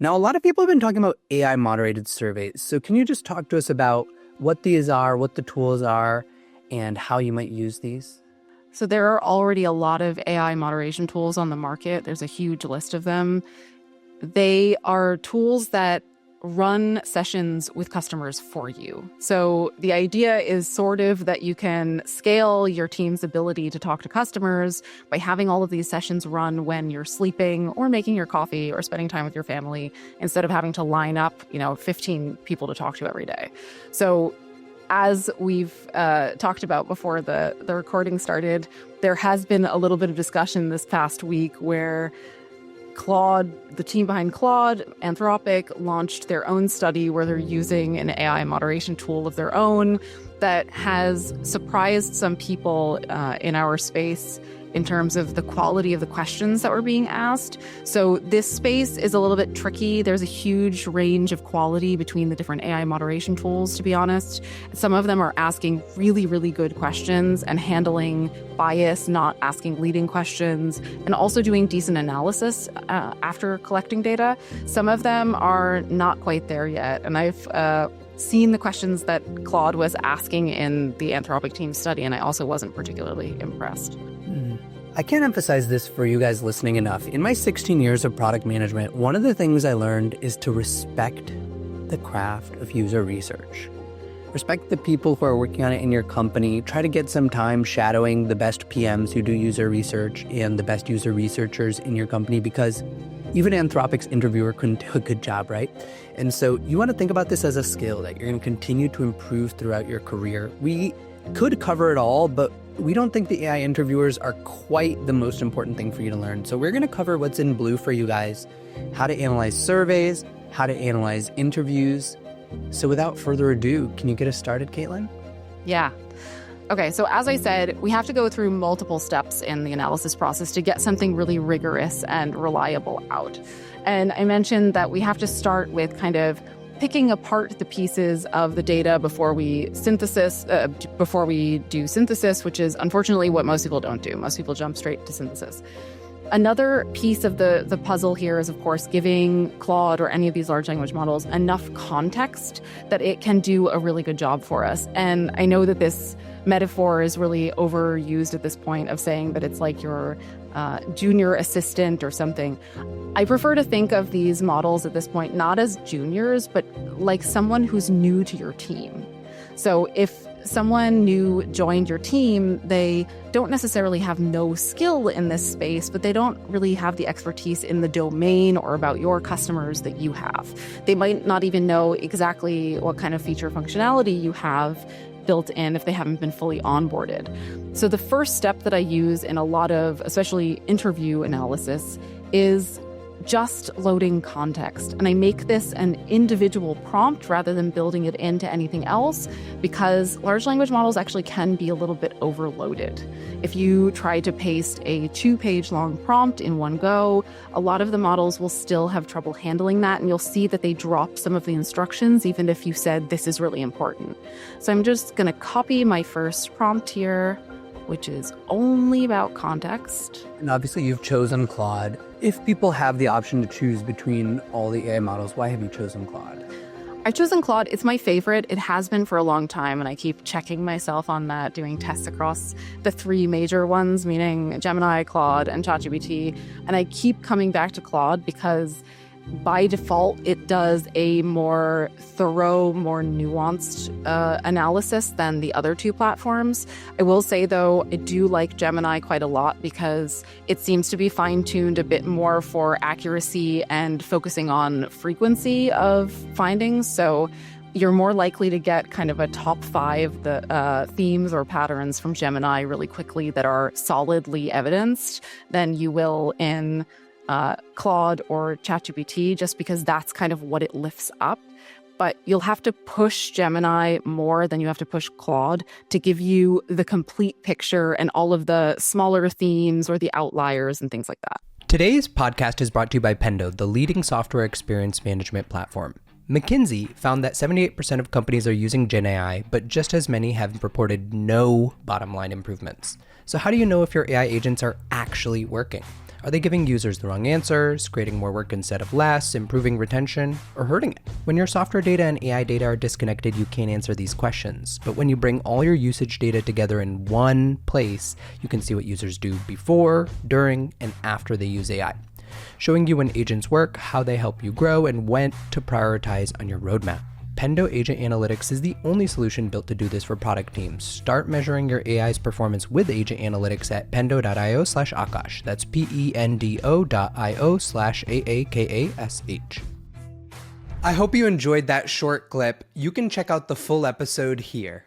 Now, a lot of people have been talking about AI moderated surveys. So can you just talk to us about what these are, what the tools are, and how you might use these? So there are already a lot of AI moderation tools on the market. There's a huge list of them. They are tools that run sessions with customers for you. So the idea is sort of that you can scale your team's ability to talk to customers by having all of these sessions run when you're sleeping or making your coffee or spending time with your family, instead of having to line up, 15 people to talk to every day. So as we've talked about before the recording started, there has been a little bit of discussion this past week where Claude, the team behind Claude, Anthropic, launched their own study where they're using an AI moderation tool of their own that has surprised some people in our space in terms of the quality of the questions that were being asked. So this space is a little bit tricky. There's a huge range of quality between the different AI moderation tools, to be honest. Some of them are asking really, really good questions and handling bias, not asking leading questions, and also doing decent analysis after collecting data. Some of them are not quite there yet. And I've seen the questions that Claude was asking in the Anthropic team study, and I also wasn't particularly impressed. I can't emphasize this for you guys listening enough. In my 16 years of product management, one of the things I learned is to respect the craft of user research. Respect the people who are working on it in your company. Try to get some time shadowing the best PMs who do user research and the best user researchers in your company, because even Anthropic's interviewer couldn't do a good job, right? And so you want to think about this as a skill that you're going to continue to improve throughout your career. We could cover it all, but we don't think the AI interviewers are quite the most important thing for you to learn. So we're going to cover what's in blue for you guys, how to analyze surveys, how to analyze interviews. So without further ado, can you get us started, Caitlin? Yeah. Okay, so as I said, we have to go through multiple steps in the analysis process to get something really rigorous and reliable out. And I mentioned that we have to start with kind of picking apart the pieces of the data before we do synthesis, which is unfortunately what most people don't do. Most people jump straight to synthesis. Another piece of the puzzle here is, of course, giving Claude or any of these large language models enough context that it can do a really good job for us. And I know that this metaphor is really overused at this point of saying that it's like your junior assistant or something. I prefer to think of these models at this point not as juniors, but like someone who's new to your team. So if someone new joined your team, they don't necessarily have no skill in this space, but they don't really have the expertise in the domain or about your customers that you have. They might not even know exactly what kind of feature functionality you have built in if they haven't been fully onboarded. So the first step that I use in a lot of, especially interview analysis, is just loading context. And I make this an individual prompt rather than building it into anything else, because large language models actually can be a little bit overloaded. If you try to paste a 2-page long prompt in one go, a lot of the models will still have trouble handling that, and you'll see that they drop some of the instructions even if you said this is really important. So I'm just going to copy my first prompt here, which is only about context. And obviously you've chosen Claude. If people have the option to choose between all the AI models, why have you chosen Claude? I've chosen Claude. It's my favorite. It has been for a long time, and I keep checking myself on that, doing tests across the 3 major ones, meaning Gemini, Claude, and ChatGPT. And I keep coming back to Claude because by default, it does a more thorough, more nuanced analysis than the other 2 platforms. I will say, though, I do like Gemini quite a lot because it seems to be fine-tuned a bit more for accuracy and focusing on frequency of findings. So you're more likely to get kind of a top 5 themes or patterns from Gemini really quickly that are solidly evidenced than you will in Claude or ChatGPT, just because that's kind of what it lifts up. But you'll have to push Gemini more than you have to push Claude to give you the complete picture and all of the smaller themes or the outliers and things like that. Today's podcast is brought to you by Pendo, the leading software experience management platform. McKinsey found that 78% of companies are using Gen AI, but just as many have reported no bottom line improvements. So how do you know if your AI agents are actually working? Are they giving users the wrong answers, creating more work instead of less, improving retention, or hurting it? When your software data and AI data are disconnected, you can't answer these questions. But when you bring all your usage data together in one place, you can see what users do before, during, and after they use AI, showing you when agents work, how they help you grow, and when to prioritize on your roadmap. Pendo Agent Analytics is the only solution built to do this for product teams. Start measuring your AI's performance with Agent Analytics at pendo.io/Akash. That's pendo.io/AAKASH. I hope you enjoyed that short clip. You can check out the full episode here.